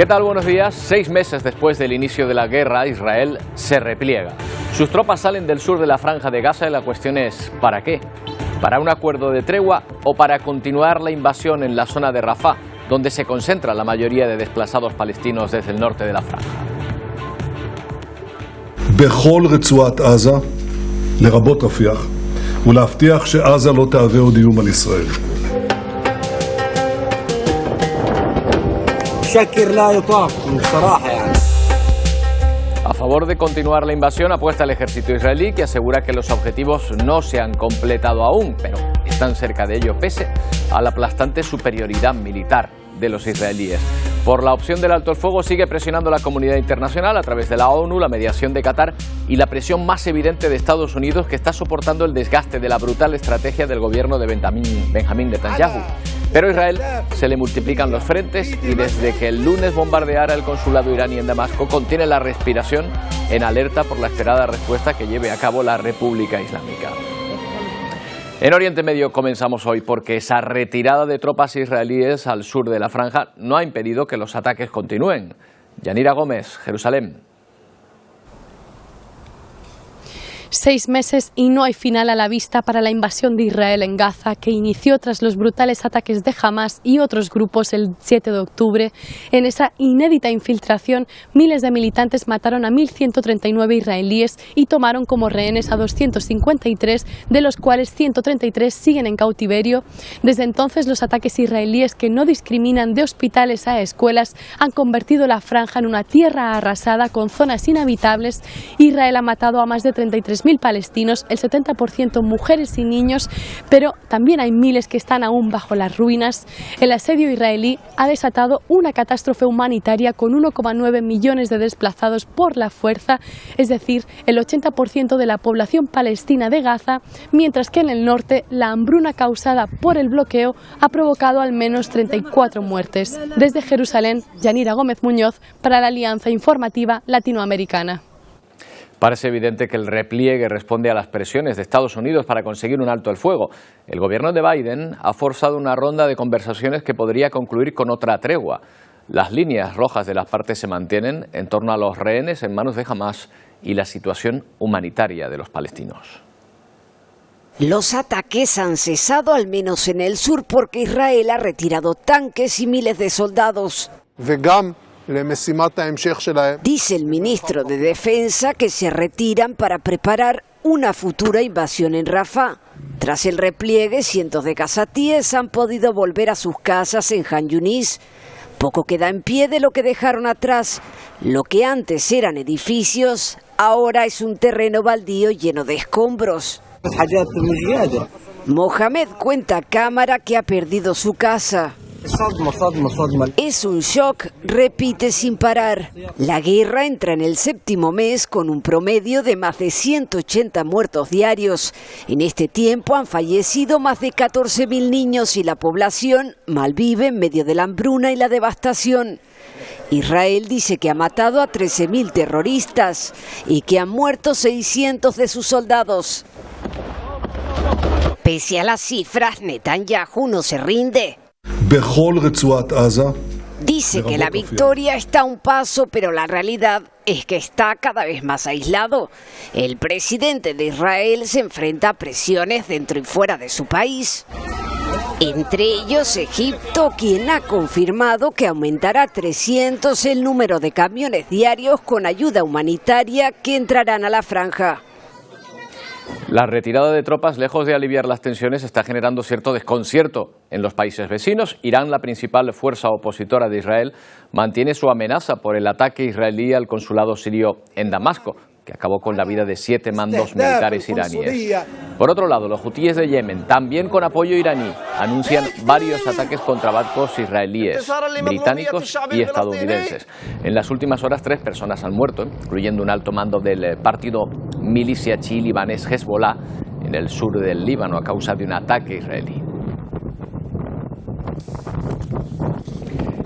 ¿Qué tal? Buenos días. 6 meses después del inicio de la guerra, Israel se repliega. Sus tropas salen del sur de la Franja de Gaza y la cuestión es ¿para qué? ¿Para un acuerdo de tregua o para continuar la invasión en la zona de Rafah, donde se concentra la mayoría de desplazados palestinos desde el norte de la Franja? בכל רצועת עזה, לרבות רפיח, ולהבטיח שעזה לא תהווה עוד איום על ישראל. A favor de continuar la invasión apuesta el ejército israelí, que asegura que los objetivos no se han completado aún, pero están cerca de ello pese a la aplastante superioridad militar de los israelíes. Por la opción del alto el fuego sigue presionando la comunidad internacional a través de la ONU, la mediación de Qatar y la presión más evidente de Estados Unidos, que está soportando el desgaste de la brutal estrategia del gobierno de Benjamín Netanyahu. Pero a Israel se le multiplican los frentes y desde que el lunes bombardeara el consulado iraní en Damasco contiene la respiración en alerta por la esperada respuesta que lleve a cabo la República Islámica. En Oriente Medio comenzamos hoy porque esa retirada de tropas israelíes al sur de la franja no ha impedido que los ataques continúen. Yanira Gómez, Jerusalén. 6 meses y no hay final a la vista para la invasión de Israel en Gaza, que inició tras los brutales ataques de Hamas y otros grupos el 7 de octubre. En esa inédita infiltración, miles de militantes mataron a 1.139 israelíes y tomaron como rehenes a 253, de los cuales 133 siguen en cautiverio. Desde entonces, los ataques israelíes, que no discriminan de hospitales a escuelas, han convertido la franja en una tierra arrasada con zonas inhabitables. Israel ha matado a más de 33.000 palestinos, el 70% mujeres y niños, pero también hay miles que están aún bajo las ruinas. El asedio israelí ha desatado una catástrofe humanitaria con 1,9 millones de desplazados por la fuerza, es decir, el 80% de la población palestina de Gaza, mientras que en el norte la hambruna causada por el bloqueo ha provocado al menos 34 muertes. Desde Jerusalén, Yanira Gómez Muñoz para la Alianza Informativa Latinoamericana. Parece evidente que el repliegue responde a las presiones de Estados Unidos para conseguir un alto el fuego. El gobierno de Biden ha forzado una ronda de conversaciones que podría concluir con otra tregua. Las líneas rojas de las partes se mantienen en torno a los rehenes en manos de Hamas y la situación humanitaria de los palestinos. Los ataques han cesado, al menos en el sur, porque Israel ha retirado tanques y miles de soldados. Dice el ministro de Defensa que se retiran para preparar una futura invasión en Rafah. Tras el repliegue, cientos de gazatíes han podido volver a sus casas en Han Yunis. Poco queda en pie de lo que dejaron atrás. Lo que antes eran edificios, ahora es un terreno baldío lleno de escombros. Mohamed cuenta a cámara que ha perdido su casa. Es un shock, repite sin parar. La guerra entra en el 7º mes con un promedio de más de 180 muertos diarios. En este tiempo han fallecido más de 14.000 niños y la población malvive en medio de la hambruna y la devastación. Israel dice que ha matado a 13.000 terroristas y que han muerto 600 de sus soldados. Pese a las cifras, Netanyahu no se rinde. Dice que la victoria está a un paso, pero la realidad es que está cada vez más aislado. El presidente de Israel se enfrenta a presiones dentro y fuera de su país. Entre ellos Egipto, quien ha confirmado que aumentará 300 el número de camiones diarios con ayuda humanitaria que entrarán a la franja. La retirada de tropas, lejos de aliviar las tensiones, está generando cierto desconcierto en los países vecinos. Irán, la principal fuerza opositora de Israel, mantiene su amenaza por el ataque israelí al consulado sirio en Damasco, que acabó con la vida de 7 mandos militares iraníes. Por otro lado, los hutíes de Yemen, también con apoyo iraní, anuncian varios ataques contra barcos israelíes, británicos y estadounidenses. En las últimas horas 3 personas han muerto, incluyendo un alto mando del partido milicia chií libanés Hezbollah en el sur del Líbano a causa de un ataque israelí.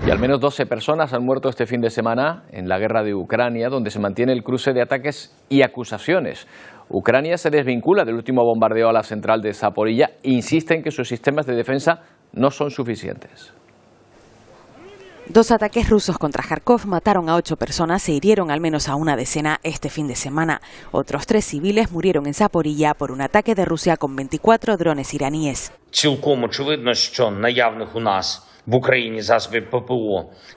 Y al menos 12 personas han muerto este fin de semana en la guerra de Ucrania, donde se mantiene el cruce de ataques y acusaciones. Ucrania se desvincula del último bombardeo a la central de Zaporilla e insiste en que sus sistemas de defensa no son suficientes. 2 ataques rusos contra Kharkov mataron a 8 personas e hirieron al menos a una decena este fin de semana. Otros 3 civiles murieron en Zaporilla por un ataque de Rusia con 24 drones iraníes.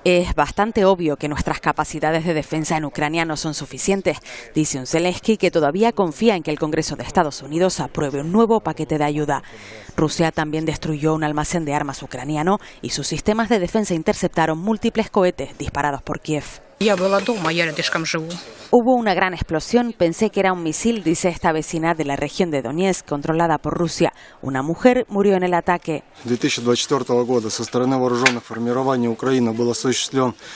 Es bastante obvio que nuestras capacidades de defensa en Ucrania no son suficientes, dice un Zelensky que todavía confía en que el Congreso de Estados Unidos apruebe un nuevo paquete de ayuda. Rusia también destruyó un almacén de armas ucraniano y sus sistemas de defensa interceptaron múltiples cohetes disparados por Kiev. Hubo una gran explosión, pensé que era un misil, dice esta vecina de la región de Donetsk, controlada por Rusia. Una mujer murió en el ataque.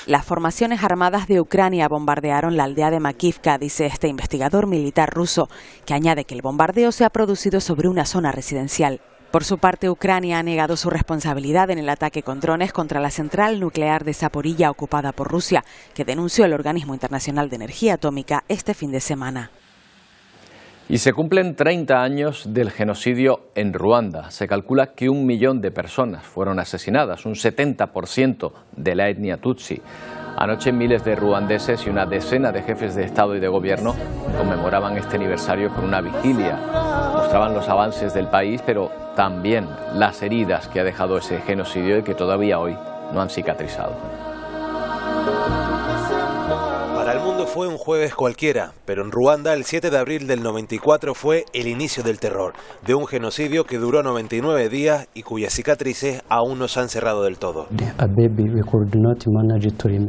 Las formaciones armadas de Ucrania bombardearon la aldea de Makivka, dice este investigador militar ruso, que añade que el bombardeo se ha producido sobre una zona residencial. Por su parte, Ucrania ha negado su responsabilidad en el ataque con drones contra la central nuclear de Zaporilla ocupada por Rusia, que denunció el Organismo Internacional de Energía Atómica este fin de semana. Y se cumplen 30 años del genocidio en Ruanda. Se calcula que 1 millón de personas fueron asesinadas, un 70% de la etnia tutsi. Anoche miles de ruandeses y una decena de jefes de Estado y de Gobierno conmemoraban este aniversario con una vigilia. Mostraban los avances del país, pero también las heridas que ha dejado ese genocidio y que todavía hoy no han cicatrizado. Para el mundo fue un jueves cualquiera, pero en Ruanda el 7 de abril del 94 fue el inicio del terror, de un genocidio que duró 99 días y cuyas cicatrices aún no se han cerrado del todo.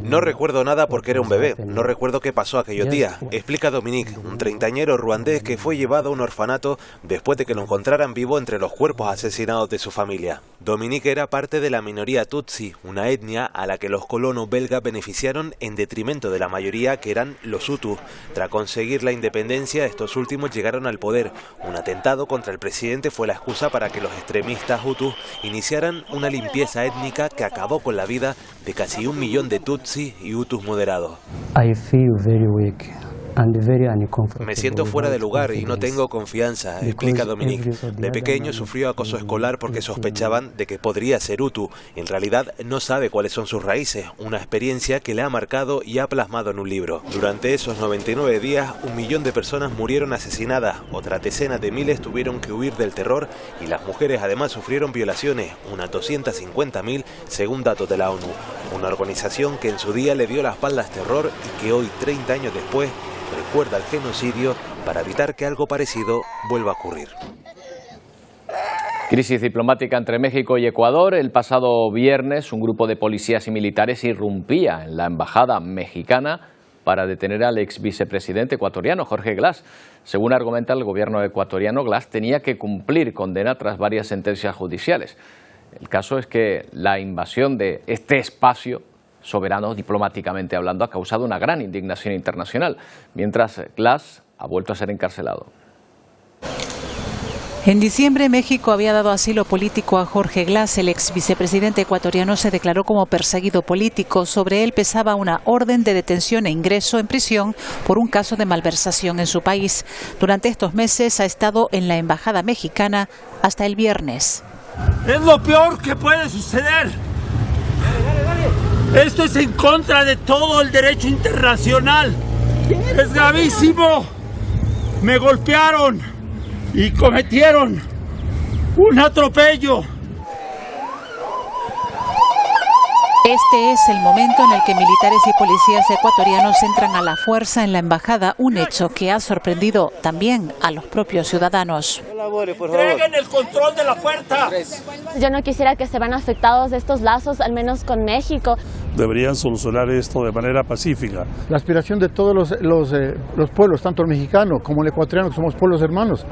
No recuerdo nada porque era un bebé, no recuerdo qué pasó aquellos días, explica Dominique, un treintañero ruandés que fue llevado a un orfanato después de que lo encontraran vivo entre los cuerpos asesinados de su familia. Dominique era parte de la minoría tutsi, una etnia a la que los colonos belgas beneficiaron en detrimento de la mayoría que eran los hutus. Tras conseguir la independencia, estos últimos llegaron al poder. Un atentado contra el presidente fue la excusa para que los extremistas hutus iniciaran una limpieza étnica que acabó con la vida de casi 1 millón de tutsis y hutus moderados. Me siento fuera de lugar y no tengo confianza, explica Dominique. De pequeño sufrió acoso escolar porque sospechaban de que podría ser hutu. En realidad no sabe cuáles son sus raíces, una experiencia que le ha marcado y ha plasmado en un libro. Durante esos 99 días, 1 millón de personas murieron asesinadas, otras decenas de miles tuvieron que huir del terror y las mujeres además sufrieron violaciones, unas 250.000 según datos de la ONU. Una organización que en su día le dio la espalda al terror y que hoy, 30 años después, recuerda el genocidio para evitar que algo parecido vuelva a ocurrir. Crisis diplomática entre México y Ecuador. El pasado viernes un grupo de policías y militares irrumpía en la embajada mexicana para detener al ex vicepresidente ecuatoriano Jorge Glass. Según argumenta el gobierno ecuatoriano, Glass tenía que cumplir condena tras varias sentencias judiciales. El caso es que la invasión de este espacio soberano, diplomáticamente hablando, ha causado una gran indignación internacional, mientras Glass ha vuelto a ser encarcelado. En diciembre, México había dado asilo político a Jorge Glass. El ex vicepresidente ecuatoriano se declaró como perseguido político. Sobre él pesaba una orden de detención e ingreso en prisión por un caso de malversación en su país. Durante estos meses ha estado en la embajada mexicana hasta el viernes. Es lo peor que puede suceder. Esto es en contra de todo el derecho internacional. Es gravísimo. Me golpearon y cometieron un atropello. Este es el momento en el que militares y policías ecuatorianos entran a la fuerza en la embajada, un hecho que ha sorprendido también a los propios ciudadanos. ¡Entreguen el control de la puerta! Yo no quisiera que se vean afectados estos lazos, al menos con México. Deberían solucionar esto de manera pacífica. La aspiración de todos los pueblos, tanto el mexicano como el ecuatoriano, que somos pueblos hermanos.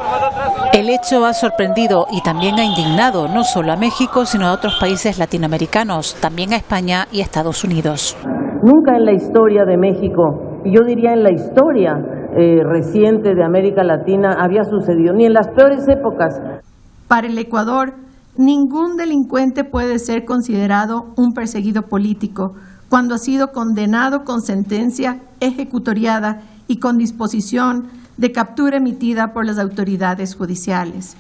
El hecho ha sorprendido y también ha indignado no solo a México, sino a otros países latinoamericanos, también a España y a Estados Unidos. Nunca en la historia de México, y yo diría en la historia reciente de América Latina, había sucedido, ni en las peores épocas. Para el Ecuador, ningún delincuente puede ser considerado un perseguido político cuando ha sido condenado con sentencia ejecutoriada y con disposición de captura emitida por las autoridades judiciales.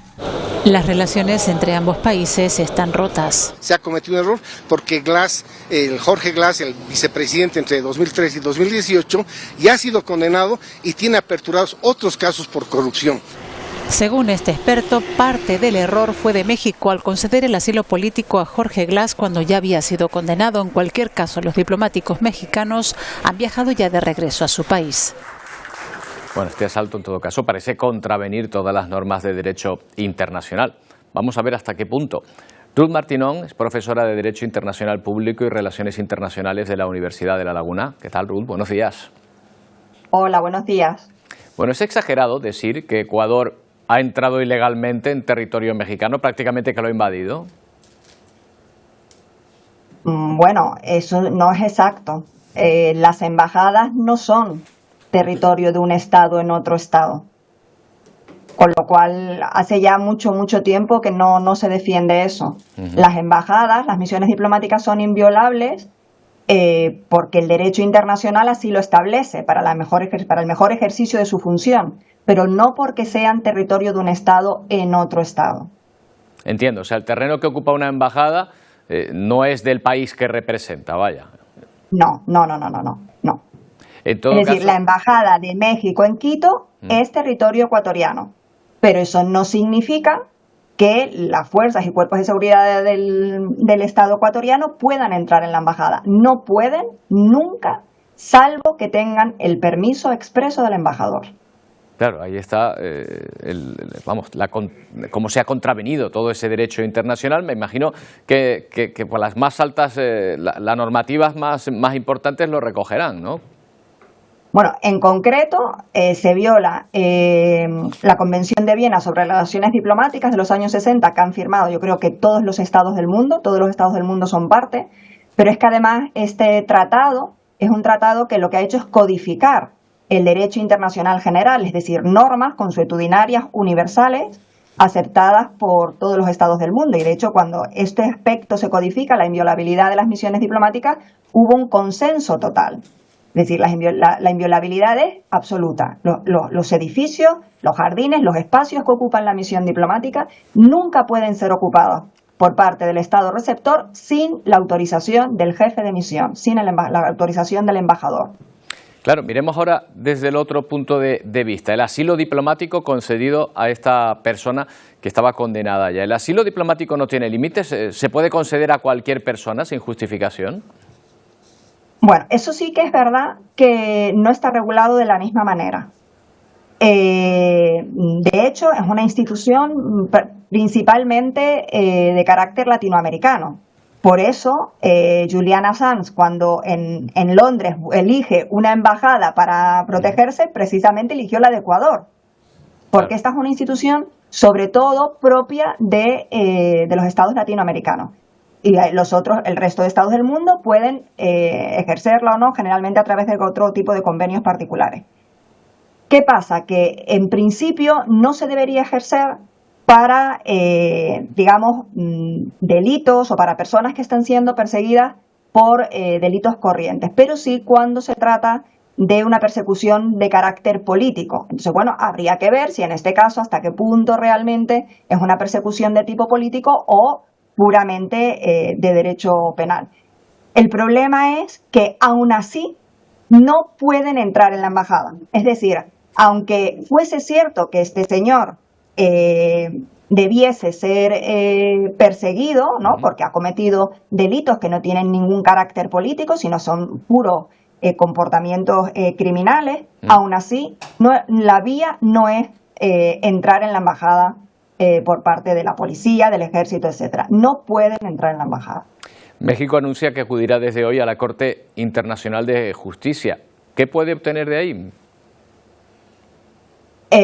Las relaciones entre ambos países están rotas. Se ha cometido un error porque Jorge Glass, el vicepresidente entre 2013 y 2018, ya ha sido condenado y tiene aperturados otros casos por corrupción. Según este experto, parte del error fue de México al conceder el asilo político a Jorge Glass cuando ya había sido condenado. En cualquier caso, los diplomáticos mexicanos han viajado ya de regreso a su país. Bueno, este asalto en todo caso parece contravenir todas las normas de derecho internacional. Vamos a ver hasta qué punto. Ruth Martinón es profesora de Derecho Internacional Público y Relaciones Internacionales de la Universidad de La Laguna. ¿Qué tal, Ruth? Buenos días. Hola, buenos días. Bueno, es exagerado decir que Ecuador ha entrado ilegalmente en territorio mexicano, prácticamente que lo ha invadido. Bueno, eso no es exacto. Las embajadas no son territorio de un estado en otro estado. Con lo cual, hace ya mucho tiempo que no se defiende eso. Las embajadas, las misiones diplomáticas son inviolables porque el derecho internacional así lo establece para el mejor ejercicio de su función, pero no porque sean territorio de un estado en otro estado. Entiendo, o sea, el terreno que ocupa una embajada no es del país que representa, vaya. No. En todo es decir, caso, la embajada de México en Quito es territorio ecuatoriano, pero eso no significa que las fuerzas y cuerpos de seguridad del Estado ecuatoriano puedan entrar en la embajada. No pueden nunca, salvo que tengan el permiso expreso del embajador. Claro, ahí está, cómo se ha contravenido todo ese derecho internacional. Me imagino que por las más altas, las normativas más importantes lo recogerán, ¿no? Bueno, en concreto se viola la Convención de Viena sobre Relaciones Diplomáticas de los años 60 que han firmado, yo creo que todos los estados del mundo son parte, pero es que además este tratado es un tratado que lo que ha hecho es codificar el derecho internacional general, es decir, normas consuetudinarias universales aceptadas por todos los estados del mundo. Y de hecho, cuando este aspecto se codifica, la inviolabilidad de las misiones diplomáticas, hubo un consenso total. Es decir, la inviolabilidad es absoluta. Los edificios, los jardines, los espacios que ocupan la misión diplomática nunca pueden ser ocupados por parte del Estado receptor sin la autorización del jefe de misión, sin la autorización del embajador. Claro, miremos ahora desde el otro punto de vista, el asilo diplomático concedido a esta persona que estaba condenada ya. ¿El asilo diplomático no tiene límites? ¿Se puede conceder a cualquier persona sin justificación? Bueno, eso sí que es verdad que no está regulado de la misma manera. De hecho, es una institución principalmente de carácter latinoamericano. Por eso, Julian Assange, cuando en Londres elige una embajada para protegerse, precisamente eligió la de Ecuador. Porque esta es una institución, sobre todo, propia de los estados latinoamericanos. Y el resto de estados del mundo pueden ejercerla o no, generalmente a través de otro tipo de convenios particulares. ¿Qué pasa? Que en principio no se debería ejercer para, delitos o para personas que están siendo perseguidas por delitos corrientes, pero sí cuando se trata de una persecución de carácter político. Entonces, bueno, habría que ver si en este caso hasta qué punto realmente es una persecución de tipo político o puramente de derecho penal. El problema es que aún así no pueden entrar en la embajada. Es decir, aunque fuese cierto que este señor debiese ser perseguido, ¿no? Porque ha cometido delitos que no tienen ningún carácter político, sino son puros comportamientos criminales, aún así la vía no es entrar en la embajada por parte de la policía, del ejército, etcétera. No pueden entrar en la embajada. México anuncia que acudirá desde hoy a la Corte Internacional de Justicia. ¿Qué puede obtener de ahí?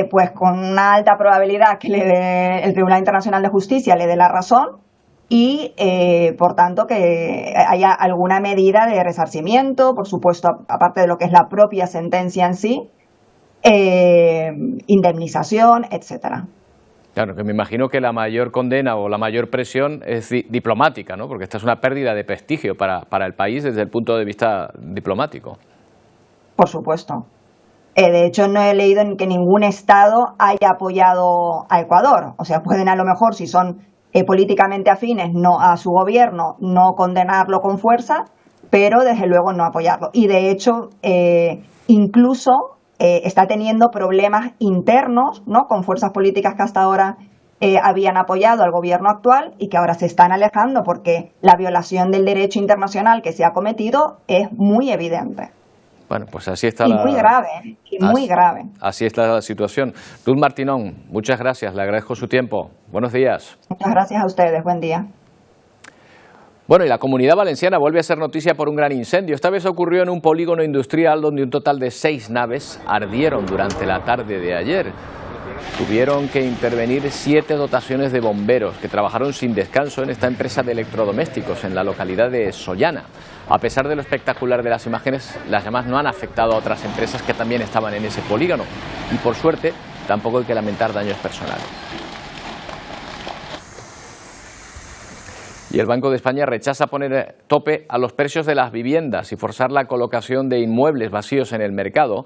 Pues con una alta probabilidad que el Tribunal Internacional de Justicia le dé la razón y, por tanto, que haya alguna medida de resarcimiento, por supuesto, aparte de lo que es la propia sentencia en sí, indemnización, etcétera. Claro, que me imagino que la mayor condena o la mayor presión es diplomática, ¿no? Porque esta es una pérdida de prestigio para el país desde el punto de vista diplomático. Por supuesto. De hecho, no he leído que ningún Estado haya apoyado a Ecuador. O sea, pueden a lo mejor, si son políticamente afines no a su gobierno, no condenarlo con fuerza, pero desde luego no apoyarlo. Y de hecho, incluso está teniendo problemas internos, ¿no?, con fuerzas políticas que hasta ahora habían apoyado al gobierno actual y que ahora se están alejando porque la violación del derecho internacional que se ha cometido es muy evidente. Bueno, pues así está muy grave, muy grave. Así está la situación. Ruth Martinón, muchas gracias, le agradezco su tiempo. Buenos días. Muchas gracias a ustedes, buen día. Bueno, y la Comunidad Valenciana vuelve a ser noticia por un gran incendio. Esta vez ocurrió en un polígono industrial donde un total de 6 naves ardieron durante la tarde de ayer. Tuvieron que intervenir 7 dotaciones de bomberos que trabajaron sin descanso en esta empresa de electrodomésticos en la localidad de Sollana. A pesar de lo espectacular de las imágenes, las llamas no han afectado a otras empresas que también estaban en ese polígono. Y por suerte, tampoco hay que lamentar daños personales. Y el Banco de España rechaza poner tope a los precios de las viviendas y forzar la colocación de inmuebles vacíos en el mercado,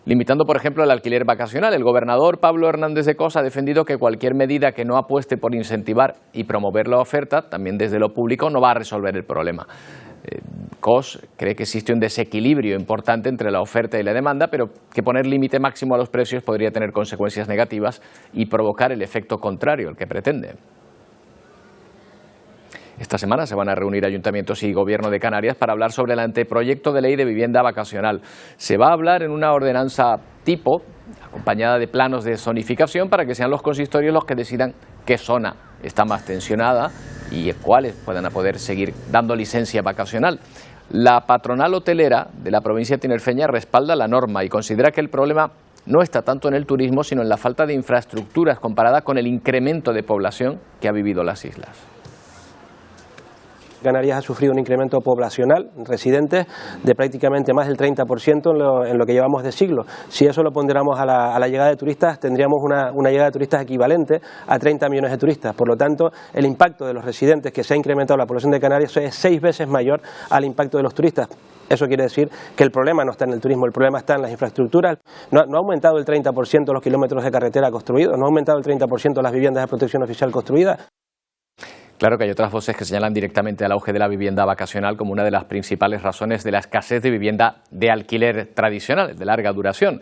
limitando, por ejemplo, el alquiler vacacional. El gobernador Pablo Hernández de Cos ha defendido que cualquier medida que no apueste por incentivar y promover la oferta, también desde lo público, no va a resolver el problema. Cos cree que existe un desequilibrio importante entre la oferta y la demanda, pero que poner límite máximo a los precios podría tener consecuencias negativas y provocar el efecto contrario al que pretende. Esta semana se van a reunir ayuntamientos y Gobierno de Canarias para hablar sobre el anteproyecto de ley de vivienda vacacional. Se va a hablar en una ordenanza tipo, acompañada de planos de zonificación, para que sean los consistorios los que decidan qué zona está más tensionada y cuáles puedan poder seguir dando licencia vacacional. La patronal hotelera de la provincia tinerfeña respalda la norma y considera que el problema no está tanto en el turismo, sino en la falta de infraestructuras comparada con el incremento de población que ha vivido las islas. Canarias ha sufrido un incremento poblacional, residentes, de prácticamente más del 30% en lo que llevamos de siglo. Si eso lo ponderamos a la llegada de turistas, tendríamos una llegada de turistas equivalente a 30 millones de turistas. Por lo tanto, el impacto de los residentes que se ha incrementado en la población de Canarias es 6 veces mayor al impacto de los turistas. Eso quiere decir que el problema no está en el turismo, el problema está en las infraestructuras. No ha aumentado el 30% los kilómetros de carretera construidos, no ha aumentado el 30% las viviendas de protección oficial construidas. Claro que hay otras voces que señalan directamente al auge de la vivienda vacacional como una de las principales razones de la escasez de vivienda de alquiler tradicional, de larga duración.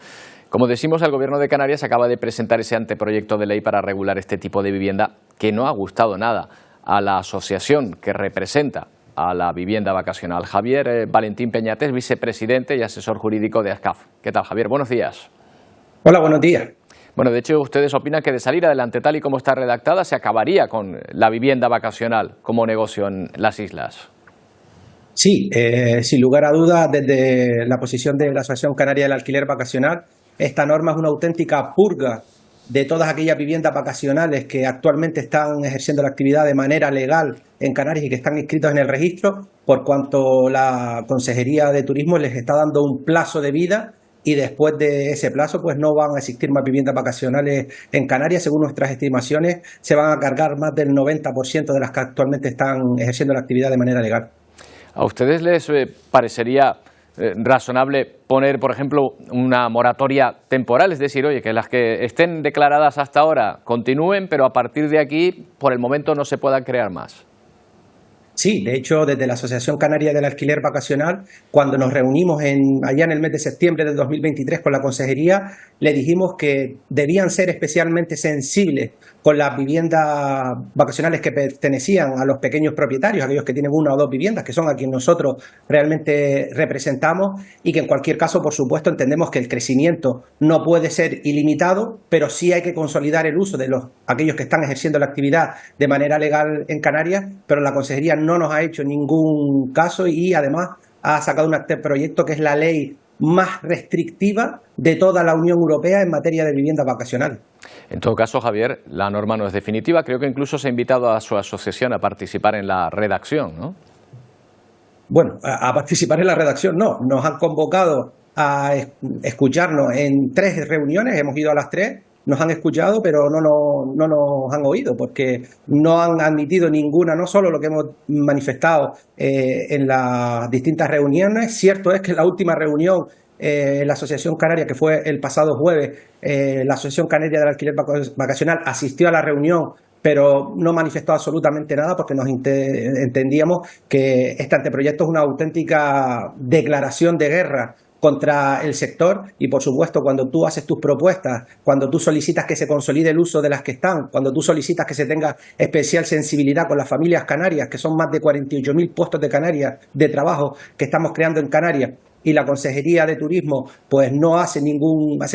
Como decimos, el Gobierno de Canarias acaba de presentar ese anteproyecto de ley para regular este tipo de vivienda que no ha gustado nada a la asociación que representa a la vivienda vacacional. Javier Valentín Peñate es vicepresidente y asesor jurídico de ASCAF. ¿Qué tal, Javier? Buenos días. Hola, buenos días. Bueno, de hecho, ustedes opinan que de salir adelante tal y como está redactada se acabaría con la vivienda vacacional como negocio en las islas. Sí, sin lugar a dudas, desde la posición de la Asociación Canaria del Alquiler Vacacional, esta norma es una auténtica purga de todas aquellas viviendas vacacionales que actualmente están ejerciendo la actividad de manera legal en Canarias y que están inscritos en el registro, por cuanto la Consejería de Turismo les está dando un plazo de vida y después de ese plazo pues no van a existir más viviendas vacacionales en Canarias. Según nuestras estimaciones, se van a cargar más del 90% de las que actualmente están ejerciendo la actividad de manera legal. ¿A ustedes les parecería razonable poner, por ejemplo, una moratoria temporal? Es decir, oye, que las que estén declaradas hasta ahora continúen, pero a partir de aquí, por el momento, no se puedan crear más. Sí, de hecho, desde la Asociación Canaria del Alquiler Vacacional, cuando nos reunimos allá en el mes de septiembre del 2023 con la Consejería, le dijimos que debían ser especialmente sensibles con las viviendas vacacionales que pertenecían a los pequeños propietarios, aquellos que tienen 1 o 2 viviendas, que son a quienes nosotros realmente representamos, y que en cualquier caso, por supuesto, entendemos que el crecimiento no puede ser ilimitado, pero sí hay que consolidar el uso de aquellos que están ejerciendo la actividad de manera legal en Canarias, pero la Consejería no nos ha hecho ningún caso y además ha sacado un anteproyecto que es la ley más restrictiva de toda la Unión Europea en materia de vivienda vacacional. En todo caso, Javier, la norma no es definitiva. Creo que incluso se ha invitado a su asociación a participar en la redacción, ¿no? Bueno, a participar en la redacción no. Nos han convocado a escucharnos en 3 reuniones, hemos ido a las 3. Nos han escuchado, pero no nos han oído, porque no han admitido ninguna, no solo lo que hemos manifestado en las distintas reuniones. Cierto es que en la última reunión la Asociación Canaria, que fue el pasado jueves, la Asociación Canaria del Alquiler Vacacional asistió a la reunión, pero no manifestó absolutamente nada porque nos entendíamos que este anteproyecto es una auténtica declaración de guerra contra el sector y, por supuesto, cuando tú haces tus propuestas, cuando tú solicitas que se consolide el uso de las que están, cuando tú solicitas que se tenga especial sensibilidad con las familias canarias, que son más de 48.000 puestos de Canarias de trabajo que estamos creando en Canarias, y la Consejería de Turismo pues no hace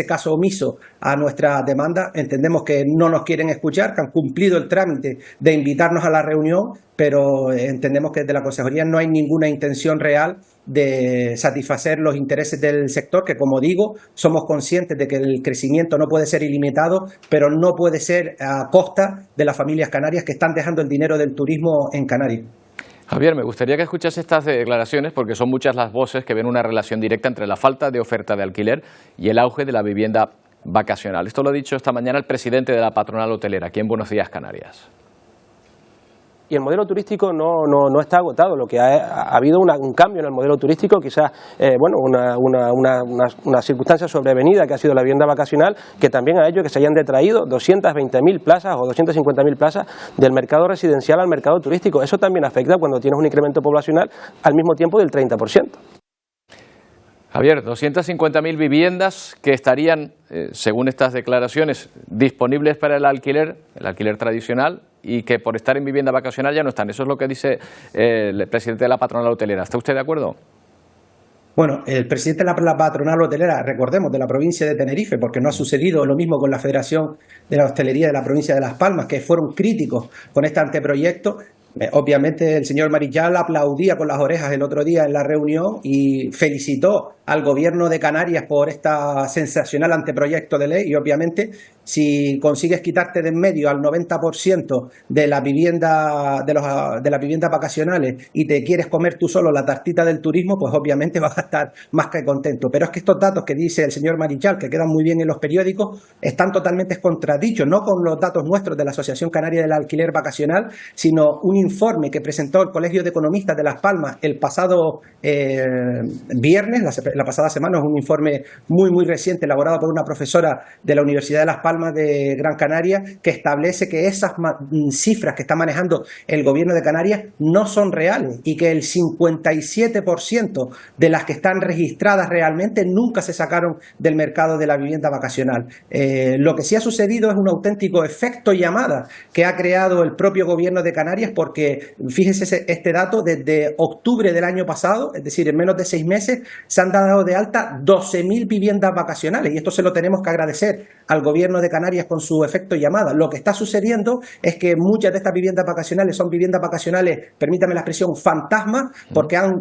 caso omiso a nuestra demanda, entendemos que no nos quieren escuchar, que han cumplido el trámite de invitarnos a la reunión, pero entendemos que desde la Consejería no hay ninguna intención real de satisfacer los intereses del sector, que, como digo, somos conscientes de que el crecimiento no puede ser ilimitado, pero no puede ser a costa de las familias canarias que están dejando el dinero del turismo en Canarias. Javier, me gustaría que escuchase estas declaraciones porque son muchas las voces que ven una relación directa entre la falta de oferta de alquiler y el auge de la vivienda vacacional. Esto lo ha dicho esta mañana el presidente de la patronal hotelera, aquí en Buenos Días, Canarias. Y el modelo turístico no está agotado. Lo que ha habido un cambio en el modelo turístico, quizás una circunstancia sobrevenida que ha sido la vivienda vacacional, que también ha hecho que se hayan detraído 220.000 plazas o 250.000 plazas del mercado residencial al mercado turístico. Eso también afecta cuando tienes un incremento poblacional al mismo tiempo del 30%. Javier, 250.000 viviendas que estarían, según estas declaraciones, disponibles para el alquiler tradicional, y que por estar en vivienda vacacional ya no están. Eso es lo que dice el presidente de la patronal hotelera. ¿Está usted de acuerdo? Bueno, el presidente de la patronal hotelera, recordemos, de la provincia de Tenerife, porque no ha sucedido lo mismo con la Federación de la Hostelería de la provincia de Las Palmas, que fueron críticos con este anteproyecto. Obviamente el señor Marichal aplaudía con las orejas el otro día en la reunión y felicitó al gobierno de Canarias por esta sensacional anteproyecto de ley, y obviamente si consigues quitarte de en medio al 90% de la vivienda de las viviendas vacacionales y te quieres comer tú solo la tartita del turismo, pues obviamente vas a estar más que contento. Pero es que estos datos que dice el señor Marichal, que quedan muy bien en los periódicos, están totalmente contradichos, no con los datos nuestros de la Asociación Canaria del Alquiler Vacacional, sino un informe que presentó el Colegio de Economistas de Las Palmas el pasado viernes, la pasada semana. Es un informe muy reciente, elaborado por una profesora de la Universidad de Las Palmas de Gran Canaria, que establece que esas cifras que está manejando el gobierno de Canarias no son reales y que el 57% de las que están registradas realmente nunca se sacaron del mercado de la vivienda vacacional. Lo que sí ha sucedido es un auténtico efecto llamada que ha creado el propio gobierno de Canarias, porque fíjense este dato: desde octubre del año pasado, es decir, en menos de 6 meses, se han dado de alta 12.000 viviendas vacacionales, y esto se lo tenemos que agradecer al gobierno de Canarias con su efecto llamada. Lo que está sucediendo es que muchas de estas viviendas vacacionales son viviendas vacacionales, permítame la expresión, fantasma, porque han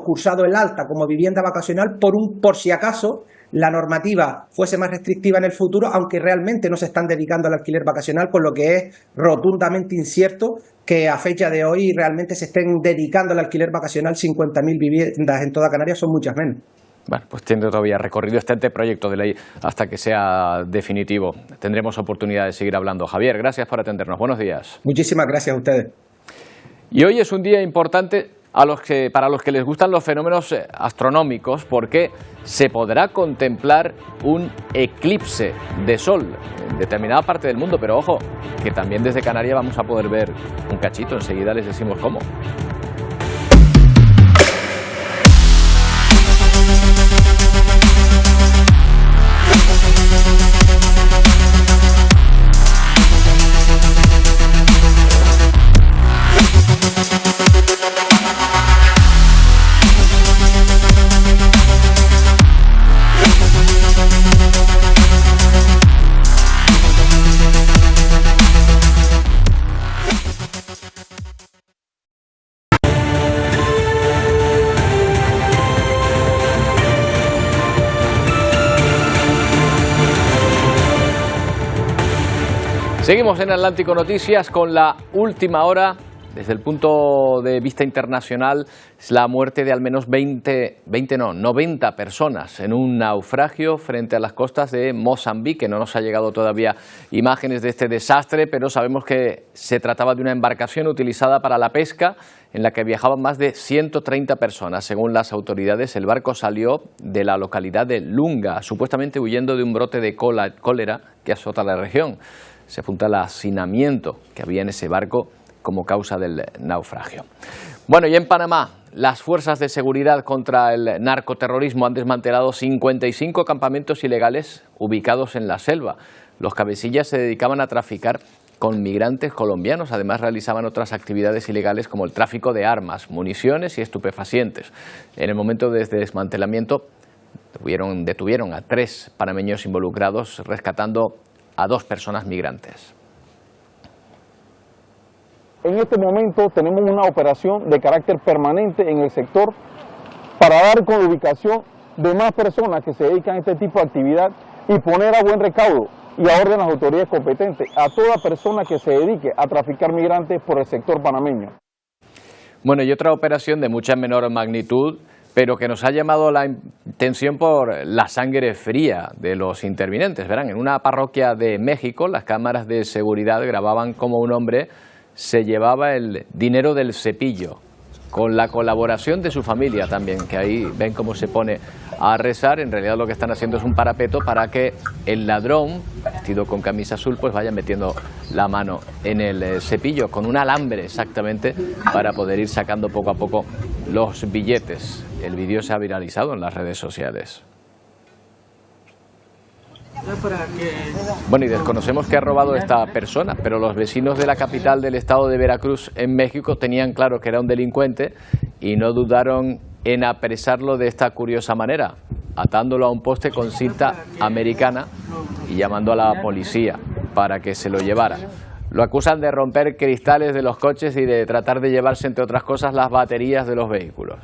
cursado el alta como vivienda vacacional por si acaso la normativa fuese más restrictiva en el futuro, aunque realmente no se están dedicando al alquiler vacacional, con lo que es rotundamente incierto que a fecha de hoy realmente se estén dedicando al alquiler vacacional. 50.000 viviendas en toda Canarias son muchas menos. Bueno, pues tiene todavía recorrido este anteproyecto de ley hasta que sea definitivo. Tendremos oportunidad de seguir hablando. Javier, gracias por atendernos. Buenos días. Muchísimas gracias a ustedes. Y hoy es un día importante para los que les gustan los fenómenos astronómicos, porque se podrá contemplar un eclipse de sol en determinada parte del mundo, pero ojo, que también desde Canarias vamos a poder ver un cachito. Enseguida les decimos cómo. Seguimos en Atlántico Noticias con la última hora Desde el punto de vista internacional, es la muerte de al menos 90 personas en un naufragio frente a las costas de Mozambique. No nos ha llegado todavía imágenes de este desastre, pero sabemos que se trataba de una embarcación utilizada para la pesca en la que viajaban más de 130 personas. Según las autoridades, el barco salió de la localidad de Lunga, supuestamente huyendo de un brote de cólera que azota la región. Se apunta al hacinamiento que había en ese barco como causa del naufragio. Bueno, y en Panamá, las fuerzas de seguridad contra el narcoterrorismo han desmantelado 55 campamentos ilegales ubicados en la selva. Los cabecillas se dedicaban a traficar con migrantes colombianos. Además, realizaban otras actividades ilegales como el tráfico de armas, municiones y estupefacientes. En el momento de desmantelamiento detuvieron a 3 panameños involucrados, rescatando a 2 personas migrantes. En este momento tenemos una operación de carácter permanente en el sector para dar con la ubicación de más personas que se dedican a este tipo de actividad y poner a buen recaudo y a orden las autoridades competentes a toda persona que se dedique a traficar migrantes por el sector panameño. Bueno, y otra operación de mucha menor magnitud, pero que nos ha llamado la atención por la sangre fría de los intervinientes. Verán, en una parroquia de México, las cámaras de seguridad grababan cómo un hombre se llevaba el dinero del cepillo, con la colaboración de su familia también, que ahí ven cómo se pone a rezar. En realidad lo que están haciendo es un parapeto para que el ladrón, vestido con camisa azul, pues vaya metiendo la mano en el cepillo, con un alambre exactamente, para poder ir sacando poco a poco los billetes. El vídeo se ha viralizado en las redes sociales. Bueno, y desconocemos qué ha robado esta persona, pero los vecinos de la capital del estado de Veracruz, en México, tenían claro que era un delincuente y no dudaron en apresarlo de esta curiosa manera, atándolo a un poste con cinta americana y llamando a la policía para que se lo llevara. Lo acusan de romper cristales de los coches y de tratar de llevarse, entre otras cosas, las baterías de los vehículos.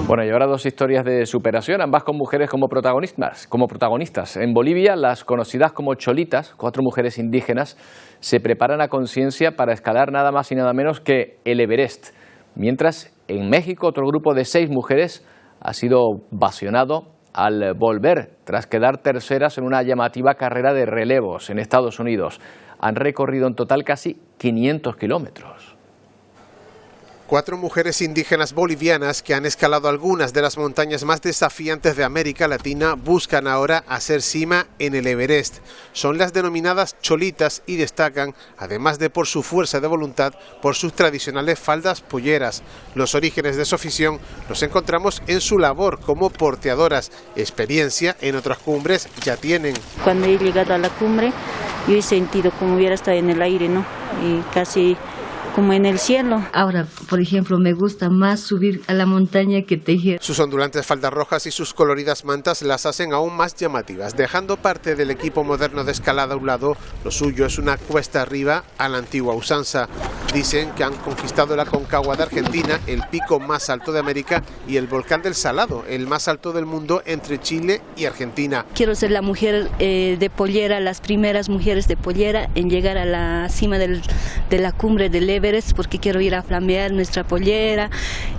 Bueno, y ahora 2 historias de superación, ambas con mujeres como protagonistas. En Bolivia, las conocidas como cholitas, 4 mujeres indígenas, se preparan a conciencia para escalar nada más y nada menos que el Everest. Mientras, en México, otro grupo de 6 mujeres ha sido ovacionado al volver, tras quedar terceras en una llamativa carrera de relevos en Estados Unidos. Han recorrido en total casi 500 kilómetros. 4 mujeres indígenas bolivianas que han escalado algunas de las montañas más desafiantes de América Latina buscan ahora hacer cima en el Everest. Son las denominadas cholitas y destacan, además de por su fuerza de voluntad, por sus tradicionales faldas polleras. Los orígenes de su afición los encontramos en su labor como porteadoras. Experiencia en otras cumbres ya tienen. Cuando he llegado a la cumbre, yo he sentido como hubiera estado en el aire, ¿no? Y casi como en el cielo. Ahora, por ejemplo, me gusta más subir a la montaña que tejer. Sus ondulantes faldas rojas y sus coloridas mantas las hacen aún más llamativas. Dejando parte del equipo moderno de escalada a un lado, lo suyo es una cuesta arriba a la antigua usanza. Dicen que han conquistado la Concagua de Argentina, el pico más alto de América, y el volcán del Salado, el más alto del mundo entre Chile y Argentina. Quiero ser la mujer de pollera, las primeras mujeres de pollera en llegar a la cima de la cumbre del Everest, porque quiero ir a flamear nuestra pollera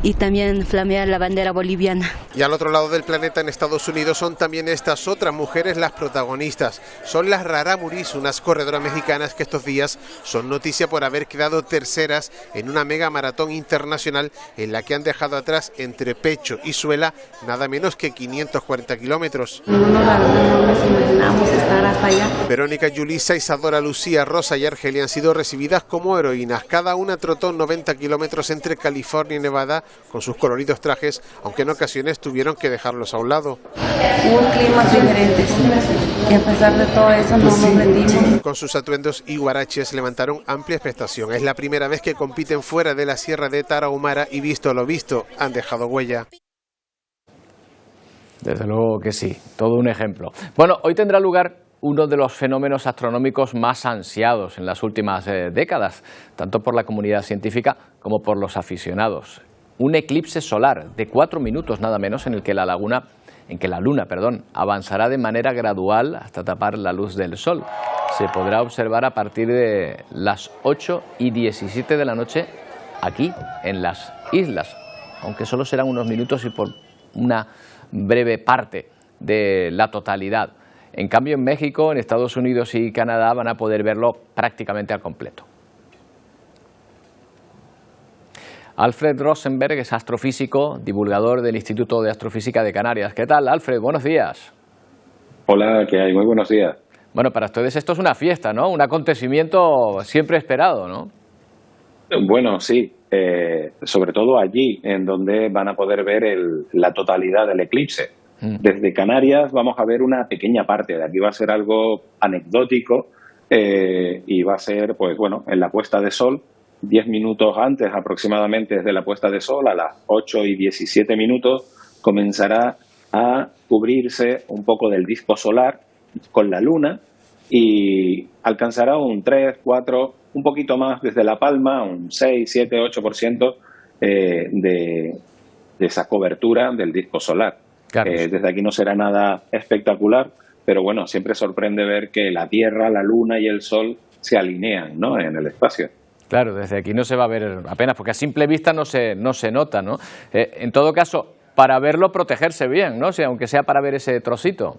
y también flamear la bandera boliviana. Y al otro lado del planeta, en Estados Unidos, son también estas otras mujeres las protagonistas. Son las Raramuris, unas corredoras mexicanas que estos días son noticia por haber quedado terceras en una mega maratón internacional en la que han dejado atrás entre pecho y suela nada menos que 540 kilómetros. No nos imaginamos estar hasta allá. Verónica, Yulisa, Isadora, Lucía, Rosa y Argelia han sido recibidas como heroínas. Cada una trotó 90 kilómetros entre California y Nevada con sus coloridos trajes, aunque en ocasiones tuvieron que dejarlos a un lado. Hubo climas diferentes y a pesar de todo eso no nos rendimos. Con sus atuendos y guaraches levantaron amplia expectación. Es la primera vez que compiten fuera de la sierra de Tarahumara y visto lo visto, han dejado huella. Desde luego que sí, todo un ejemplo. Bueno, hoy tendrá lugar uno de los fenómenos astronómicos más ansiados en las últimas décadas, tanto por la comunidad científica como por los aficionados. Un eclipse solar de 4 minutos nada menos en el que la luna avanzará de manera gradual hasta tapar la luz del sol. se podrá observar a partir de las 8:17 de la noche aquí, en las islas, aunque solo serán unos minutos y por una breve parte de la totalidad. En cambio, en México, en Estados Unidos y Canadá van a poder verlo prácticamente al completo. Alfred Rosenberg es astrofísico, divulgador del Instituto de Astrofísica de Canarias. ¿Qué tal, Alfred? Buenos días. Hola, ¿qué hay? Muy buenos días. Bueno, para ustedes esto es una fiesta, ¿no? Un acontecimiento siempre esperado, ¿no? Bueno, sí, sobre todo allí, en donde van a poder ver la totalidad del eclipse. Desde Canarias vamos a ver una pequeña parte, de aquí va a ser algo anecdótico y va a ser, pues bueno, en la puesta de sol, 10 minutos antes aproximadamente de la puesta de sol, a las 8:17 comenzará a cubrirse un poco del disco solar con la luna y alcanzará un 3, 4, un poquito más desde la palma, un 6, 7, 8% de esa cobertura del disco solar. Claro. Desde aquí no será nada espectacular, pero bueno, siempre sorprende ver que la Tierra, la Luna y el Sol se alinean, ¿no?, en el espacio. Claro, desde aquí no se va a ver apenas, porque a simple vista no se nota, ¿no? En todo caso, para verlo, protegerse bien, ¿no? O sea, aunque sea para ver ese trocito.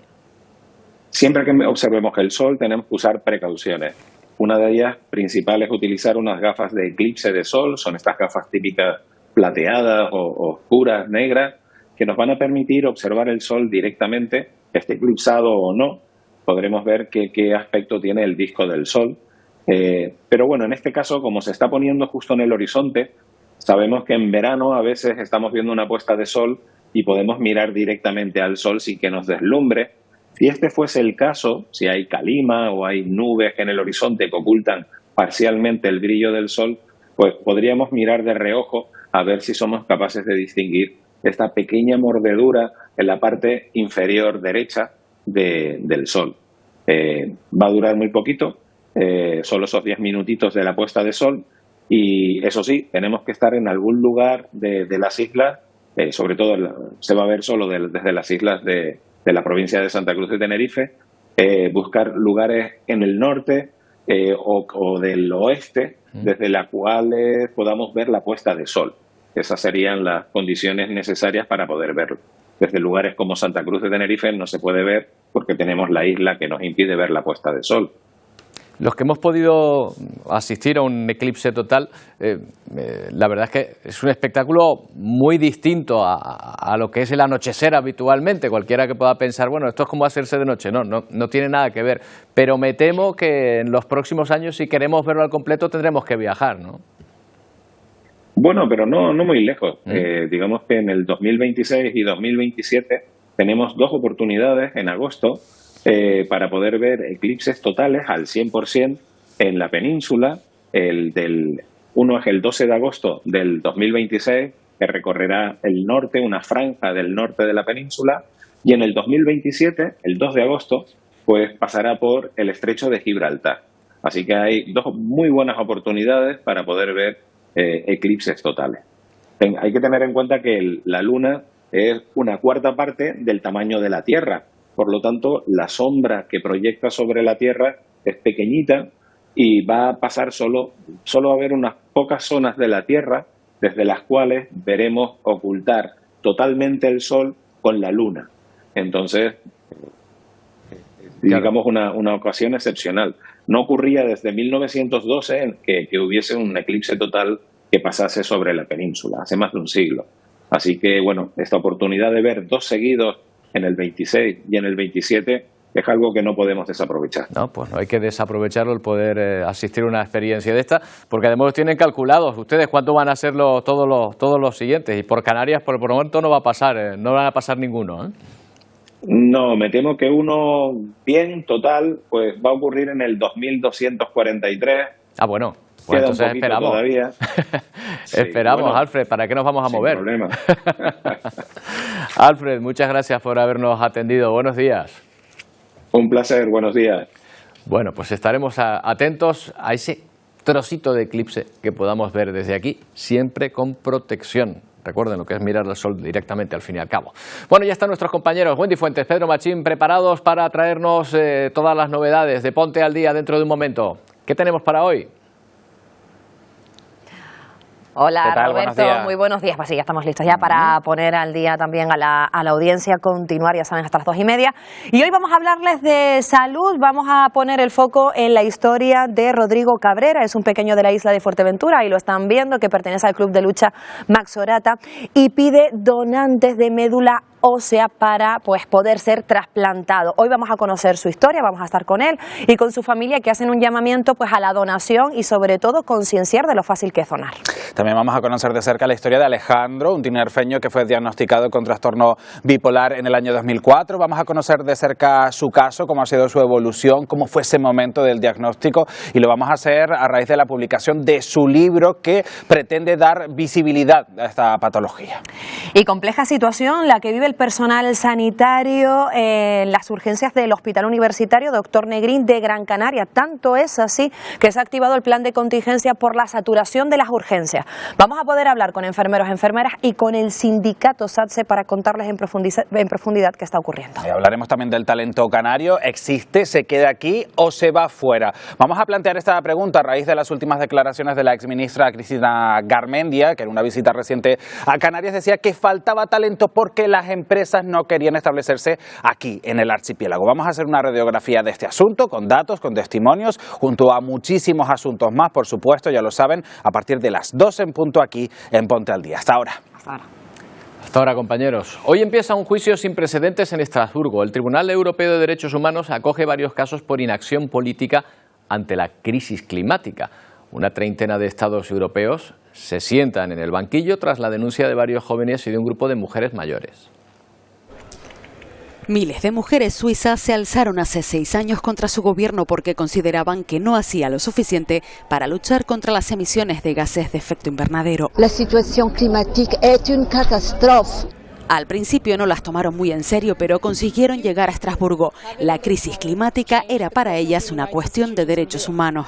Siempre que observemos el Sol tenemos que usar precauciones. Una de ellas principal es utilizar unas gafas de eclipse de sol, son estas gafas típicas plateadas o oscuras, negras, que nos van a permitir observar el Sol directamente, esté eclipsado o no. Podremos ver qué aspecto tiene el disco del Sol. Pero bueno, en este caso, como se está poniendo justo en el horizonte, sabemos que en verano a veces estamos viendo una puesta de sol y podemos mirar directamente al Sol sin que nos deslumbre. Si este fuese el caso, si hay calima o hay nubes en el horizonte que ocultan parcialmente el brillo del Sol, pues podríamos mirar de reojo a ver si somos capaces de distinguir esta pequeña mordedura en la parte inferior derecha del Sol. Va a durar muy poquito, solo esos 10 minutitos de la puesta de sol, y eso sí, tenemos que estar en algún lugar de las islas, sobre todo se va a ver solo desde las islas de la provincia de Santa Cruz de Tenerife, buscar lugares en el norte o del oeste, desde las cuales podamos ver la puesta de sol. Esas serían las condiciones necesarias para poder verlo. Desde lugares como Santa Cruz de Tenerife no se puede ver porque tenemos la isla que nos impide ver la puesta de sol. Los que hemos podido asistir a un eclipse total, la verdad es que es un espectáculo muy distinto a lo que es el anochecer habitualmente. Cualquiera que pueda pensar, bueno, esto es como hacerse de noche. No tiene nada que ver. Pero me temo que en los próximos años, si queremos verlo al completo, tendremos que viajar, ¿no? Bueno, pero no muy lejos. Digamos que en el 2026 y 2027 tenemos 2 oportunidades en agosto para poder ver eclipses totales al 100% en la península. Uno es el 12 de agosto del 2026, que recorrerá el norte, una franja del norte de la península, y en el 2027, el 2 de agosto, pues pasará por el estrecho de Gibraltar. Así que hay 2 muy buenas oportunidades para poder ver eclipses totales. Hay que tener en cuenta que la Luna es una cuarta parte del tamaño de la Tierra. Por lo tanto, la sombra que proyecta sobre la Tierra es pequeñita y va a pasar solo a haber unas pocas zonas de la Tierra desde las cuales veremos ocultar totalmente el Sol con la Luna. Entonces, digamos una ocasión excepcional. No ocurría desde 1912 en que hubiese un eclipse total que pasase sobre la península, hace más de un siglo. Así que, bueno, esta oportunidad de ver 2 seguidos en el 26 y en el 27 es algo que no podemos desaprovechar. No, pues no hay que desaprovecharlo el poder asistir a una experiencia de esta, porque además los tienen calculados ustedes cuánto van a ser todos los siguientes, y por Canarias por el momento no va a pasar, no van a pasar ninguno, ¿eh? No, me temo que uno bien total pues va a ocurrir en el 2243. Ah, bueno, pues entonces esperamos. Todavía. Sí, esperamos, bueno, Alfred, ¿para qué nos vamos a mover? Sin problema. Alfred, muchas gracias por habernos atendido. Buenos días. Un placer, buenos días. Bueno, pues estaremos atentos a ese trocito de eclipse que podamos ver desde aquí, siempre con protección. Recuerden lo que es mirar al sol directamente, al fin y al cabo. Bueno, ya están nuestros compañeros Wendy Fuentes, Pedro Machín, preparados para traernos todas las novedades de Ponte al Día dentro de un momento. ¿Qué tenemos para hoy? Hola Roberto, muy buenos días. Pues sí, ya estamos listos ya para poner al día también a la audiencia, continuar, ya saben, hasta las 2:30. Y hoy vamos a hablarles de salud, vamos a poner el foco en la historia de Rodrigo Cabrera, es un pequeño de la isla de Fuerteventura, y lo están viendo, que pertenece al club de lucha Max Orata, y pide donantes de médula ósea para poder ser trasplantado. Hoy vamos a conocer su historia, vamos a estar con él y con su familia, que hacen un llamamiento a la donación y sobre todo concienciar de lo fácil que es donar. También vamos a conocer de cerca la historia de Alejandro, un tinerfeño que fue diagnosticado con trastorno bipolar en el año 2004. Vamos a conocer de cerca su caso, cómo ha sido su evolución, cómo fue ese momento del diagnóstico, y lo vamos a hacer a raíz de la publicación de su libro que pretende dar visibilidad a esta patología. Y compleja situación la que vive el personal sanitario en las urgencias del Hospital Universitario Dr. Negrín de Gran Canaria. Tanto es así que se ha activado el plan de contingencia por la saturación de las urgencias. Vamos a poder hablar con enfermeros, enfermeras y con el sindicato SATSE para contarles en profundidad qué está ocurriendo. Y hablaremos también del talento canario. ¿Existe, se queda aquí o se va fuera? Vamos a plantear esta pregunta a raíz de las últimas declaraciones de la exministra Cristina Garmendia, que en una visita reciente a Canarias decía que faltaba talento porque las empresas no querían establecerse aquí en el archipiélago. Vamos a hacer una radiografía de este asunto con datos, con testimonios, junto a muchísimos asuntos más, por supuesto, ya lo saben, a partir de las 12 en punto aquí en Ponte al Día. Hasta ahora. Hasta ahora, compañeros. Hoy empieza un juicio sin precedentes en Estrasburgo. El Tribunal Europeo de Derechos Humanos acoge varios casos por inacción política ante la crisis climática. Una treintena de estados europeos se sientan en el banquillo tras la denuncia de varios jóvenes y de un grupo de mujeres mayores. Miles de mujeres suizas se alzaron hace 6 años contra su gobierno porque consideraban que no hacía lo suficiente para luchar contra las emisiones de gases de efecto invernadero. La situación climática es una catástrofe. Al principio no las tomaron muy en serio, pero consiguieron llegar a Estrasburgo. La crisis climática era para ellas una cuestión de derechos humanos.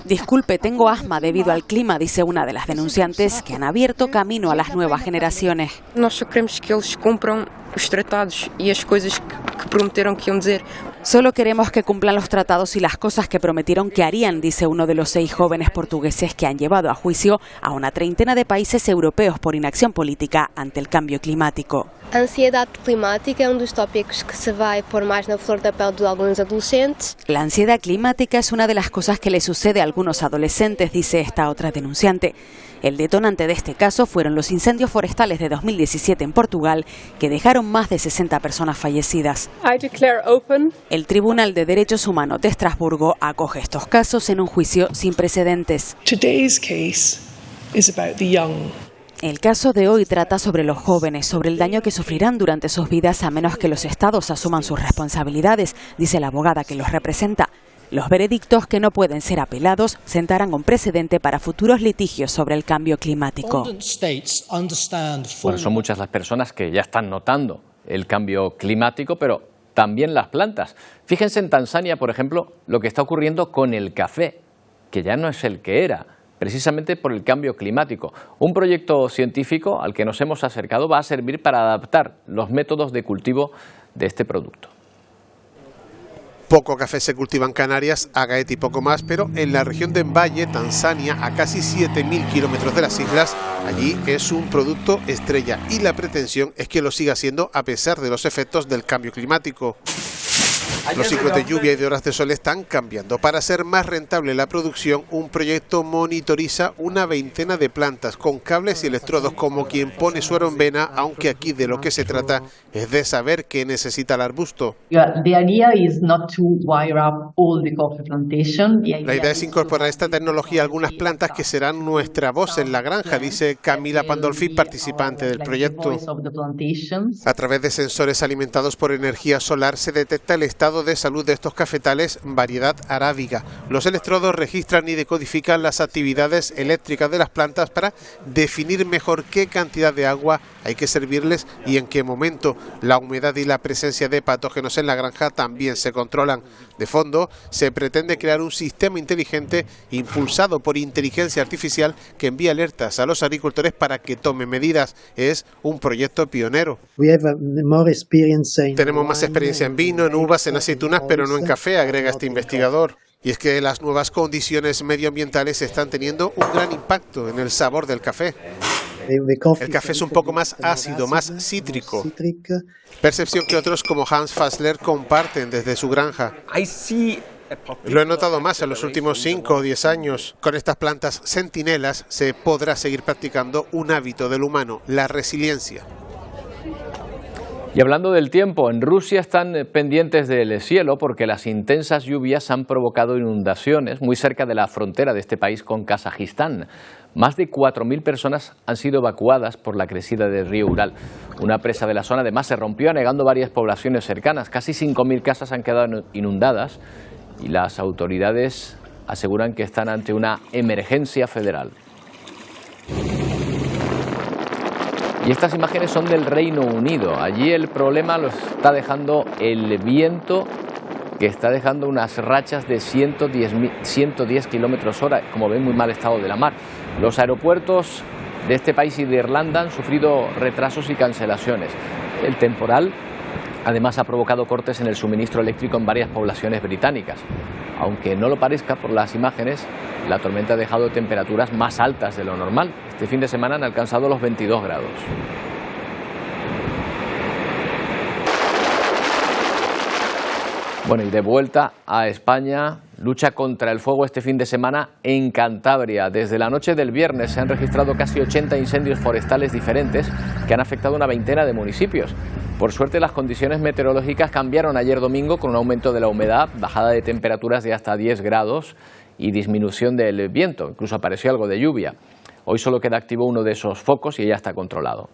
Disculpe, tengo asma debido al clima, dice una de las denunciantes, que han abierto camino a las nuevas generaciones. Nós queremos que eles cumpram os tratados e as coisas que prometeram que iam dizer. Solo queremos que cumplan los tratados y las cosas que prometieron que harían, dice uno de los 6 jóvenes portugueses que han llevado a juicio a una treintena de países europeos por inacción política ante el cambio climático. A ansiedade climática é dos tópicos que se vai pôr mais na flor da pele de alguns adolescentes. La ansiedad climática es una de las cosas que le sucede a algunos adolescentes, dice esta otra denunciante. El detonante de este caso fueron los incendios forestales de 2017 en Portugal, que dejaron más de 60 personas fallecidas. El Tribunal de Derechos Humanos de Estrasburgo acoge estos casos en un juicio sin precedentes. El caso de hoy trata sobre los jóvenes, sobre el daño que sufrirán durante sus vidas a menos que los estados asuman sus responsabilidades, dice la abogada que los representa. Los veredictos, que no pueden ser apelados, sentarán un precedente para futuros litigios sobre el cambio climático. Bueno, son muchas las personas que ya están notando el cambio climático, pero también las plantas. Fíjense en Tanzania, por ejemplo, lo que está ocurriendo con el café, que ya no es el que era, precisamente por el cambio climático. Un proyecto científico al que nos hemos acercado va a servir para adaptar los métodos de cultivo de este producto. Poco café se cultiva en Canarias, Agaete y poco más, pero en la región de Mbaye, Tanzania, a casi 7.000 kilómetros de las islas, allí es un producto estrella y la pretensión es que lo siga siendo a pesar de los efectos del cambio climático. Los ciclos de lluvia y de horas de sol están cambiando. Para ser más rentable la producción, un proyecto monitoriza una veintena de plantas con cables y electrodos como quien pone suero en vena, aunque aquí de lo que se trata es de saber qué necesita el arbusto. La idea es incorporar esta tecnología a algunas plantas que serán nuestra voz en la granja, dice Camila Pandolfi, participante del proyecto. A través de sensores alimentados por energía solar se detecta el estado de salud de estos cafetales variedad arábiga. Los electrodos registran y decodifican las actividades eléctricas de las plantas para definir mejor qué cantidad de agua hay que servirles y en qué momento. La humedad y la presencia de patógenos en la granja también se controlan. De fondo, se pretende crear un sistema inteligente impulsado por inteligencia artificial que envíe alertas a los agricultores para que tomen medidas. Es un proyecto pionero. Tenemos más experiencia en vino, en uvas, en aceitunas, pero no en café, agrega este investigador. Y es que las nuevas condiciones medioambientales están teniendo un gran impacto en el sabor del café. El café es un poco más ácido, más cítrico. Percepción que otros como Hans Fassler comparten desde su granja. Lo he notado más en los últimos 5 o 10 años. Con estas plantas centinelas se podrá seguir practicando un hábito del humano, la resiliencia. Y hablando del tiempo, en Rusia están pendientes del cielo porque las intensas lluvias han provocado inundaciones muy cerca de la frontera de este país con Kazajistán. Más de 4.000 personas han sido evacuadas por la crecida del río Ural. Una presa de la zona además se rompió anegando varias poblaciones cercanas. Casi 5.000 casas han quedado inundadas y las autoridades aseguran que están ante una emergencia federal. Y estas imágenes son del Reino Unido. Allí el problema lo está dejando el viento, que está dejando unas rachas de 110 kilómetros hora, como ven, muy mal estado de la mar. Los aeropuertos de este país y de Irlanda han sufrido retrasos y cancelaciones. El temporal además ha provocado cortes en el suministro eléctrico en varias poblaciones británicas. Aunque no lo parezca por las imágenes, la tormenta ha dejado temperaturas más altas de lo normal. Este fin de semana han alcanzado los 22 grados. Bueno, y de vuelta a España, lucha contra el fuego este fin de semana en Cantabria. Desde la noche del viernes se han registrado casi 80 incendios forestales diferentes que han afectado a una veintena de municipios. Por suerte, las condiciones meteorológicas cambiaron ayer domingo con un aumento de la humedad, bajada de temperaturas de hasta 10 grados y disminución del viento. Incluso apareció algo de lluvia. Hoy solo queda activo uno de esos focos y ya está controlado.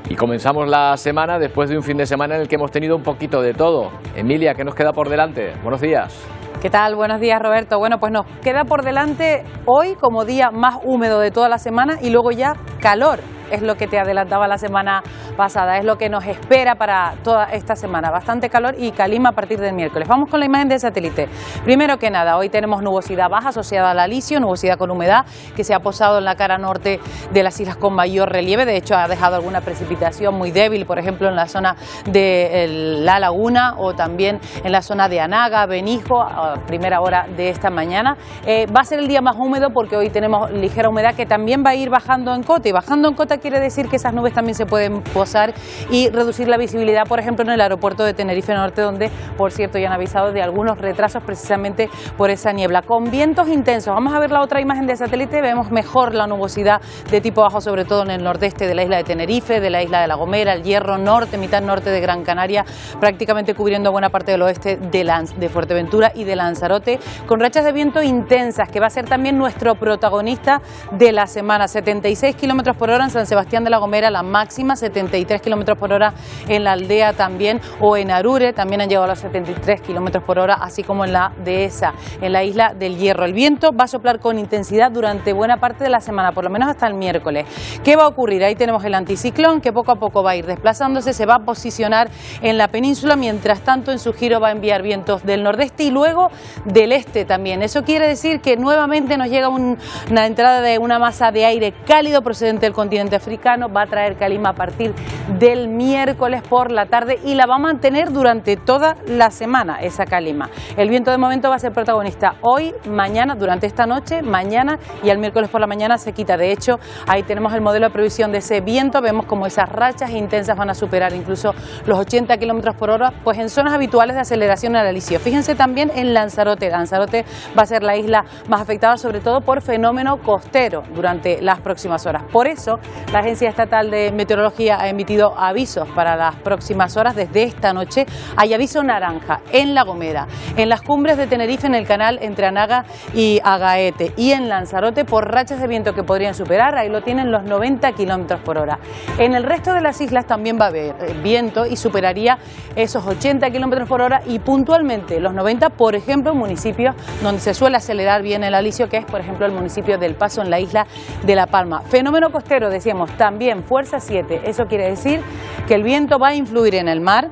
Y comenzamos la semana después de un fin de semana en el que hemos tenido un poquito de todo. Emilia, ¿qué nos queda por delante? Buenos días. ¿Qué tal? Buenos días, Roberto. Bueno, pues nos queda por delante hoy como día más húmedo de toda la semana y luego ya calor. Es lo que te adelantaba la semana pasada, es lo que nos espera para toda esta semana. Bastante calor y calima a partir del miércoles. Vamos con la imagen de satélite. Primero que nada, hoy tenemos nubosidad baja asociada al alisio, nubosidad con humedad que se ha posado en la cara norte de las islas con mayor relieve. De hecho, ha dejado alguna precipitación muy débil, por ejemplo, en la zona de La Laguna o también en la zona de Anaga, Benijo, a primera hora de esta mañana. Va a ser el día más húmedo porque hoy tenemos ligera humedad que también va a ir bajando en cota. Y bajando en cota quiere decir que esas nubes también se pueden posar y reducir la visibilidad, por ejemplo, en el aeropuerto de Tenerife Norte, donde, por cierto, ya han avisado de algunos retrasos precisamente por esa niebla. Con vientos intensos. Vamos a ver la otra imagen de satélite. Vemos mejor la nubosidad de tipo bajo, sobre todo en el nordeste de la isla de Tenerife, de la isla de La Gomera, el Hierro Norte, mitad norte de Gran Canaria, prácticamente cubriendo buena parte del oeste de Fuerteventura y de Lanzarote, con rachas de viento intensas, que va a ser también nuestro protagonista de la semana. 76 kilómetros por hora en San Sebastián de La Gomera, la máxima, 73 kilómetros por hora en la Aldea también, o en Arure, también han llegado a los 73 kilómetros por hora, así como en la Dehesa, en la isla del Hierro. El viento va a soplar con intensidad durante buena parte de la semana, por lo menos hasta el miércoles. ¿Qué va a ocurrir? Ahí tenemos el anticiclón que poco a poco va a ir desplazándose, se va a posicionar en la península, mientras tanto en su giro va a enviar vientos del nordeste y luego del este también. Eso quiere decir que nuevamente nos llega una entrada de una masa de aire cálido procedente del continente africano, va a traer calima a partir del miércoles por la tarde y la va a mantener durante toda la semana esa calima. El viento de momento va a ser protagonista hoy, mañana, durante esta noche, mañana y el miércoles por la mañana se quita. De hecho, ahí tenemos el modelo de previsión de ese viento, vemos como esas rachas intensas van a superar incluso los 80 kilómetros por hora, pues en zonas habituales de aceleración al alisio. Fíjense también en Lanzarote. Lanzarote va a ser la isla más afectada, sobre todo por fenómeno costero durante las próximas horas. Por eso, La Agencia Estatal de Meteorología ha emitido avisos para las próximas horas. Desde esta noche hay aviso naranja en La Gomera, en las cumbres de Tenerife, en el canal entre Anaga y Agaete, y en Lanzarote por rachas de viento que podrían superar, ahí lo tienen, los 90 kilómetros por hora. En el resto de las islas también va a haber viento y superaría esos 80 kilómetros por hora y puntualmente los 90, por ejemplo, en municipios donde se suele acelerar bien el alisio, que es, por ejemplo, el municipio del Paso, en la isla de La Palma. Fenómeno costero, decíamos, también fuerza 7. Eso quiere decir que el viento va a influir en el mar.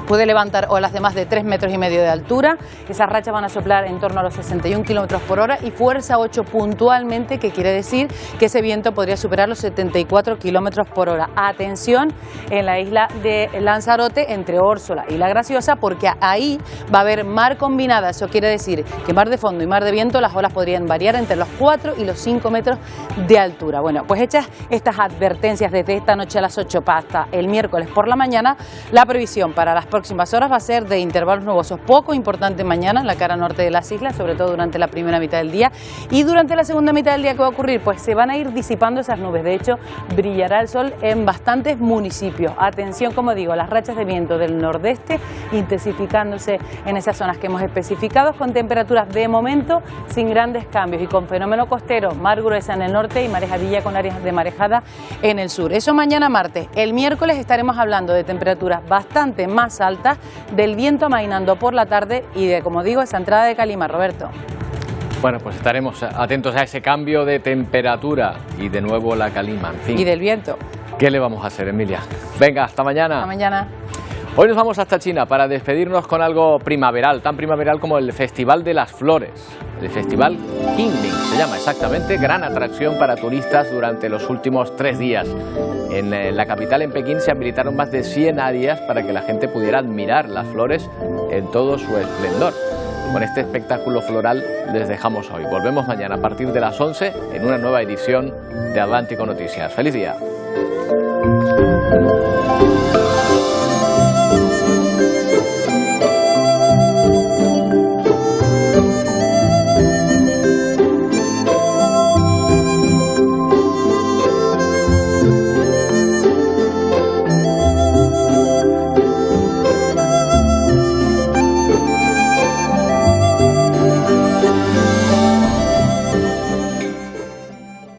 Puede levantar olas de más de 3,5 metros de altura. Esas rachas van a soplar en torno a los 61 kilómetros por hora y fuerza 8 puntualmente, que quiere decir que ese viento podría superar los 74 kilómetros por hora. Atención en la isla de Lanzarote, entre Órsola y La Graciosa, porque ahí va a haber mar combinada. Eso quiere decir que mar de fondo y mar de viento, las olas podrían variar entre los 4 y los 5 metros de altura. Bueno, pues hechas estas advertencias desde esta noche a las 8 hasta el miércoles por la mañana, la previsión para las próximas horas va a ser de intervalos nubosos poco importante mañana en la cara norte de las islas, sobre todo durante la primera mitad del día, y durante la segunda mitad del día, ¿qué va a ocurrir? Pues se van a ir disipando esas nubes. De hecho, brillará el sol en bastantes municipios. Atención, como digo, las rachas de viento del nordeste intensificándose en esas zonas que hemos especificado, con temperaturas de momento sin grandes cambios y con fenómeno costero, mar gruesa en el norte y marejadilla con áreas de marejada en el sur. Eso mañana martes. El miércoles estaremos hablando de temperaturas bastante más altas, del viento amainando por la tarde y de, como digo, esa entrada de calima, Roberto. Bueno, pues estaremos atentos a ese cambio de temperatura y de nuevo la calima, en fin. Y del viento. ¿Qué le vamos a hacer, Emilia? Venga, hasta mañana. Hasta mañana. Hoy nos vamos hasta China para despedirnos con algo primaveral, tan primaveral como el Festival de las Flores. El Festival Qingming se llama exactamente, gran atracción para turistas durante los últimos 3 días. En la capital, en Pekín, se habilitaron más de 100 áreas para que la gente pudiera admirar las flores en todo su esplendor. Con este espectáculo floral les dejamos hoy. Volvemos mañana a partir de las 11 en una nueva edición de Atlántico Noticias. ¡Feliz día!